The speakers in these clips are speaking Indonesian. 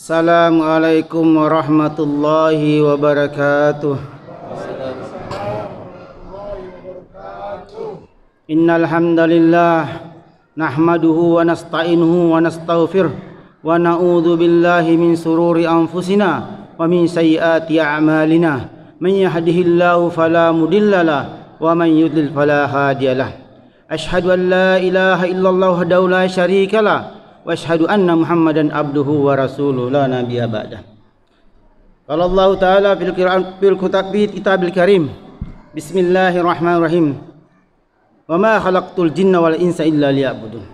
Assalamualaikum warahmatullahi wabarakatuh. Innal hamdalillah nahmaduhu wa nasta'inuhu wa nastaghfiruh wa na'udzu billahi min sururi anfusina wa min sayyiati a'malina. Man yahdihillahu fala mudhillalah wa man yudlil fala hadiyalah. Asyhadu an la ilaha illallah wahdahu la syarikalah wa asyhadu anna Muhammadan abduhu wa rasuluhu la nabiyya ba'dah. Qala Allah Ta'ala fil kitabil karim. Bismillahirrahmanirrahim. Wa ma khalaqtul jinna wal insa illa liya'budun.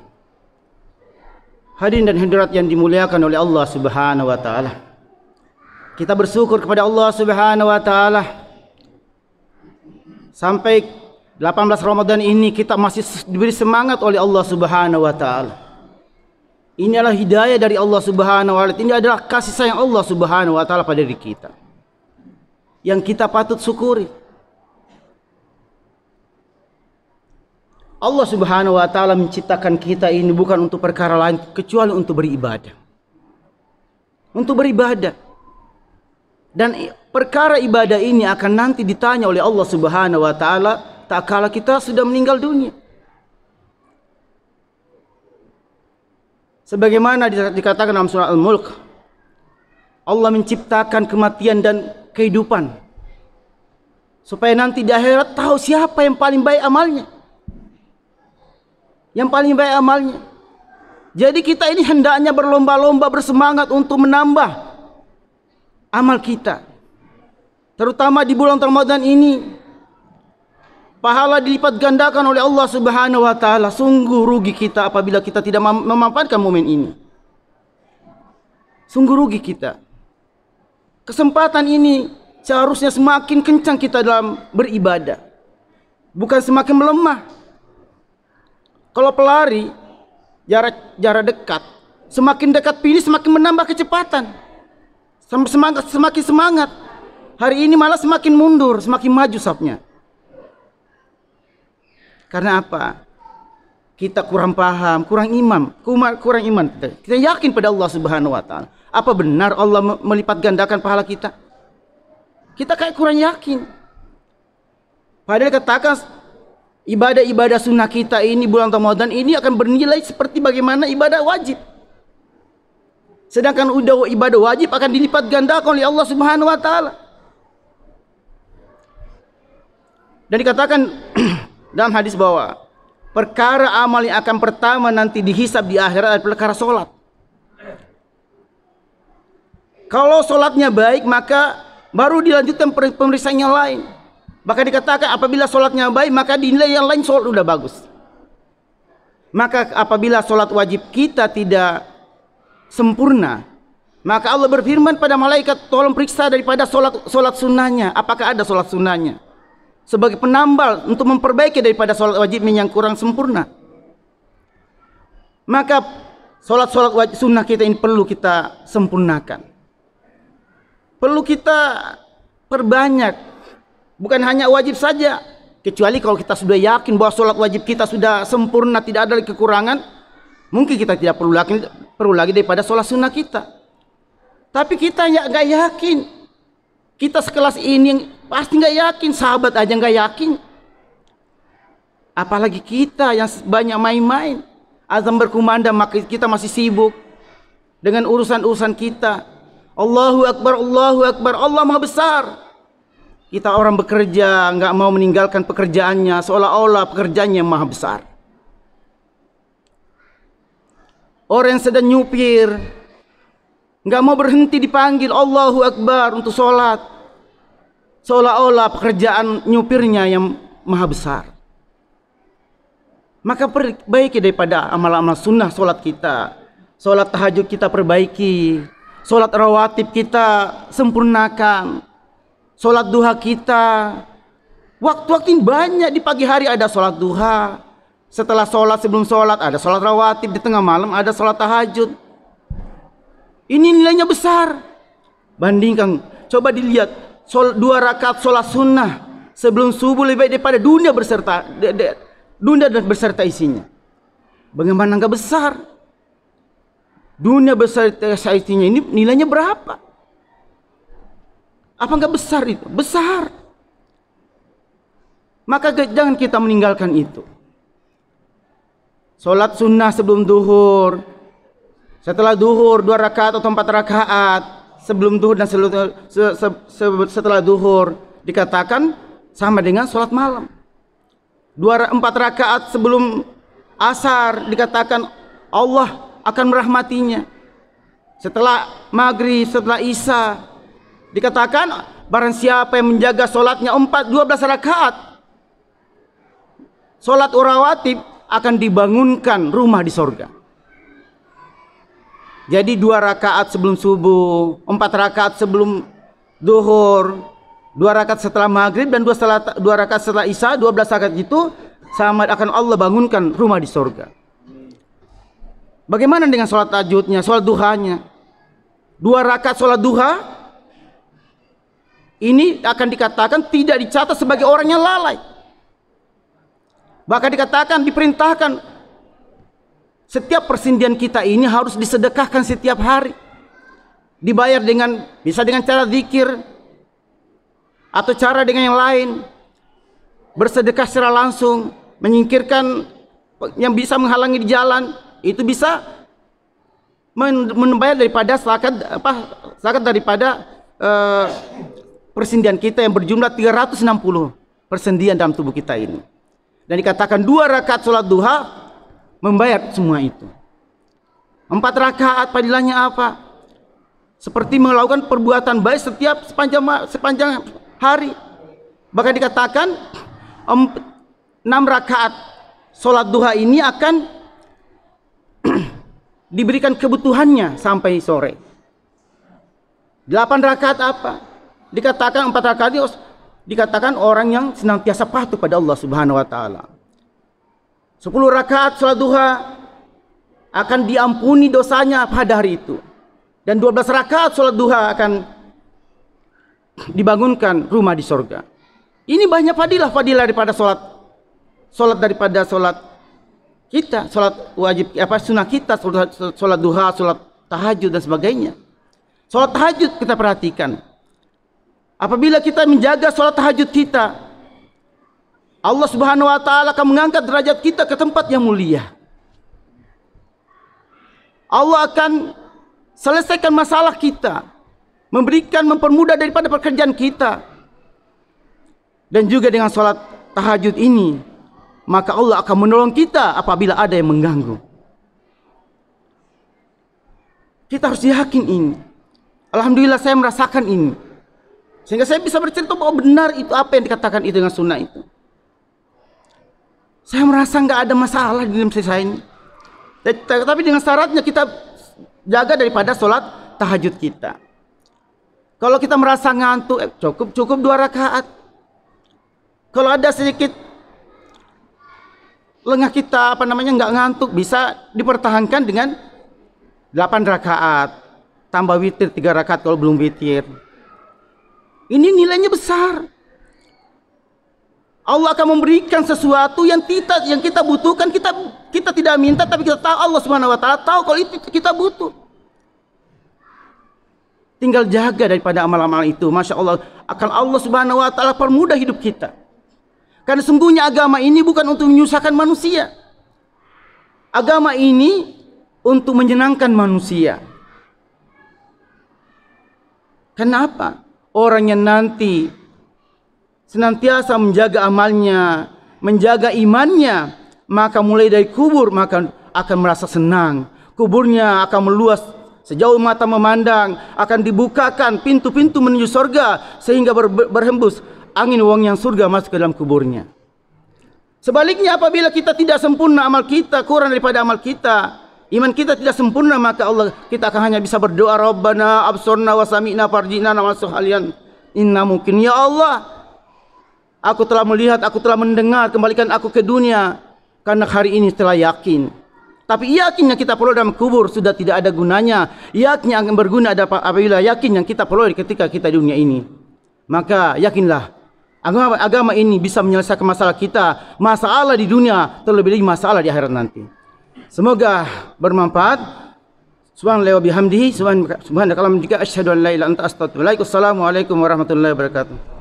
Hadirin dan hadirat yang dimuliakan oleh Allah Subhanahu wa taala. Kita bersyukur kepada Allah Subhanahu wa taala sampai 18 Ramadan ini kita masih diberi semangat oleh Allah Subhanahu wa taala. Ini adalah hidayah dari Allah Subhanahu wa taala. Ini adalah kasih sayang Allah Subhanahu wa taala pada diri kita, yang kita patut syukuri. Allah Subhanahu wa taala menciptakan kita ini bukan untuk perkara lain kecuali untuk beribadah. Untuk beribadah. Dan perkara ibadah ini akan nanti ditanya oleh Allah Subhanahu wa taala tak kala kita sudah meninggal dunia. Sebagaimana dikatakan dalam surah Al-Mulk, Allah menciptakan kematian dan kehidupan supaya nanti di akhirat tahu siapa yang paling baik amalnya. Yang paling baik amalnya. Jadi kita ini hendaknya berlomba-lomba bersemangat untuk menambah amal kita. Terutama di bulan Ramadan ini. Pahala dilipat gandakan oleh Allah Subhanahu wa taala. Sungguh rugi kita apabila kita tidak memanfaatkan momen ini. Sungguh rugi kita. Kesempatan ini seharusnya semakin kencang kita dalam beribadah, bukan semakin melemah. Kalau pelari jarak dekat, semakin dekat finish semakin menambah kecepatan. Semakin semangat. Hari ini malah semakin mundur, semakin maju sapnya. Karena apa? Kita kurang paham, kurang iman. Kita yakin pada Allah Subhanahu wa taala. Apa benar Allah melipat gandakan pahala kita? Kita kayak kurang yakin. Padahal katakan ibadah-ibadah sunnah kita ini bulan Ramadan ini akan bernilai seperti bagaimana ibadah wajib. Sedangkan ibadah wajib akan dilipat gandakan oleh Allah Subhanahu wa taala. Dan dikatakan dalam hadis bahwa perkara amal yang akan pertama nanti dihisab di akhirat adalah perkara solat. Kalau solatnya baik maka baru dilanjutkan pemeriksaan yang lain. Bahkan dikatakan apabila solatnya baik maka dinilai yang lain solat sudah bagus. Maka apabila solat wajib kita tidak sempurna, maka Allah berfirman pada malaikat, tolong periksa daripada solat sunnahnya, apakah ada solat sunnahnya, sebagai penambal untuk memperbaiki daripada solat wajibnya yang kurang sempurna. Maka solat wajib sunnah kita ini perlu kita sempurnakan, perlu kita perbanyak. Bukan hanya wajib saja, kecuali kalau kita sudah yakin bahwa solat wajib kita sudah sempurna, tidak ada kekurangan, mungkin kita tidak perlu lagi daripada solat sunnah kita. Tapi kita nggak yakin. Kita sekelas ini pasti nggak yakin, sahabat aja nggak yakin. Apalagi kita yang banyak main-main. Azan berkumandang maka kita masih sibuk dengan urusan-urusan kita. Allahu Akbar, Allahu Akbar, Allah Maha Besar. Kita orang bekerja nggak mau meninggalkan pekerjaannya, seolah-olah pekerjaannya maha besar. Orang yang sedang nyupir nggak mau berhenti dipanggil Allahu Akbar untuk sholat, seolah-olah pekerjaan nyupirnya yang maha besar. Maka perbaiki daripada amal-amal sunnah sholat kita, sholat tahajud kita perbaiki, sholat rawatib kita sempurnakan, sholat duha kita. Waktu-waktu ini banyak, di pagi hari ada sholat duha, setelah sholat, sebelum sholat ada sholat rawatib, di tengah malam ada sholat tahajud. Ini nilainya besar. Bandingkan, coba dilihat 2 rakaat sholat sunnah sebelum subuh lebih baik daripada dunia dan beserta isinya. Bagaimana enggak besar? Dunia besar IT-nya ini nilainya berapa? Apa enggak besar itu? Besar. Maka jangan kita meninggalkan itu. Sholat sunnah sebelum duhur, setelah duhur 2 rakaat atau 4 rakaat, sebelum duhur dan setelah duhur dikatakan sama dengan sholat malam. 4 rakaat sebelum asar dikatakan Allah akan merahmatinya. Setelah maghrib, setelah isya dikatakan barang siapa yang menjaga sholatnya 12 rakaat sholat rawatib akan dibangunkan rumah di sorga. Jadi 2 rakaat sebelum subuh, 4 rakaat sebelum duhur, 2 rakaat setelah maghrib dan 2 rakaat setelah isya, 12 rakaat itu sama akan Allah bangunkan rumah di sorga. Bagaimana dengan sholat tahajudnya, sholat duhanya? 2 rakaat sholat duha ini akan dikatakan tidak dicatat sebagai orang yang lalai. Bahkan dikatakan, diperintahkan setiap persendian kita ini harus disedekahkan setiap hari. Dibayar dengan, bisa dengan cara zikir atau cara dengan yang lain. Bersedekah secara langsung, menyingkirkan yang bisa menghalangi di jalan, itu bisa membayar daripada zakat daripada persendian kita yang berjumlah 360 persendian dalam tubuh kita ini. Dan dikatakan 2 rakaat sholat duha membayar semua itu. 4 rakaat padilahnya apa? Seperti melakukan perbuatan baik sepanjang hari. Bahkan dikatakan 6 rakaat sholat duha ini akan diberikan kebutuhannya sampai sore. 8 rakaat apa? Dikatakan 4 rakaat ini dikatakan orang yang senantiasa patuh pada Allah Subhanahu wa taala. 10 rakaat salat duha akan diampuni dosanya pada hari itu. Dan 12 rakaat salat duha akan dibangunkan rumah di surga. Ini banyak fadilah daripada salat daripada salat kita, salat wajib sunnah kita, salat duha, salat tahajud dan sebagainya. Salat tahajud kita perhatikan. Apabila kita menjaga sholat tahajud kita, Allah Subhanahu wa taala akan mengangkat derajat kita ke tempat yang mulia. Allah akan selesaikan masalah kita, mempermudah daripada pekerjaan kita. Dan juga dengan sholat tahajud ini, maka Allah akan menolong kita apabila ada yang mengganggu. Kita harus yakin ini. Alhamdulillah saya merasakan ini. Sehingga saya bisa bercerita bahwa benar itu apa yang dikatakan itu dengan sunnah itu. Saya merasa nggak ada masalah di dalam saya ini. Tapi dengan syaratnya kita jaga daripada sholat tahajud kita. Kalau kita merasa ngantuk, cukup 2 rakaat. Kalau ada sedikit lengah kita nggak ngantuk, bisa dipertahankan dengan 8 rakaat. Tambah witir 3 rakaat kalau belum witir. Ini nilainya besar. Allah akan memberikan sesuatu yang kita butuhkan. Kita tidak minta, tapi kita tahu Allah Subhanahu wa taala tahu kalau itu kita butuh. Tinggal jaga daripada amal-amal itu. Masya Allah, akan Allah Subhanahu wa taala permudah hidup kita. Karena sungguhnya agama ini bukan untuk menyusahkan manusia. Agama ini untuk menyenangkan manusia. Kenapa? Orang yang nanti senantiasa menjaga amalnya, menjaga imannya, maka mulai dari kubur maka akan merasa senang. Kuburnya akan meluas sejauh mata memandang, akan dibukakan pintu-pintu menuju surga sehingga berhembus angin wangian surga masuk ke dalam kuburnya. Sebaliknya apabila kita tidak sempurna amal kita, kurang daripada amal kita, iman kita tidak sempurna, maka kita akan hanya bisa berdoa, Rabbana absorna wa sami'na farjina wa suhalian. Inna mungkin ya Allah, aku telah melihat, aku telah mendengar, kembalikan aku ke dunia karena hari ini telah yakin. Tapi yakinnya kita peroleh dalam kubur sudah tidak ada gunanya. Yakin yang akan berguna apabila yakin yang kita peroleh ketika kita di dunia ini. Maka yakinlah agama ini bisa menyelesaikan masalah kita, masalah di dunia, terlebih lagi masalah di akhirat nanti. Semoga bermanfaat. Subhanallahi wa bihamdihi subhanakallahumma asyhadu an la ilaha illa anta astaghfiruka wa atubu ilaik. Wassalamualaikum warahmatullahi wabarakatuh.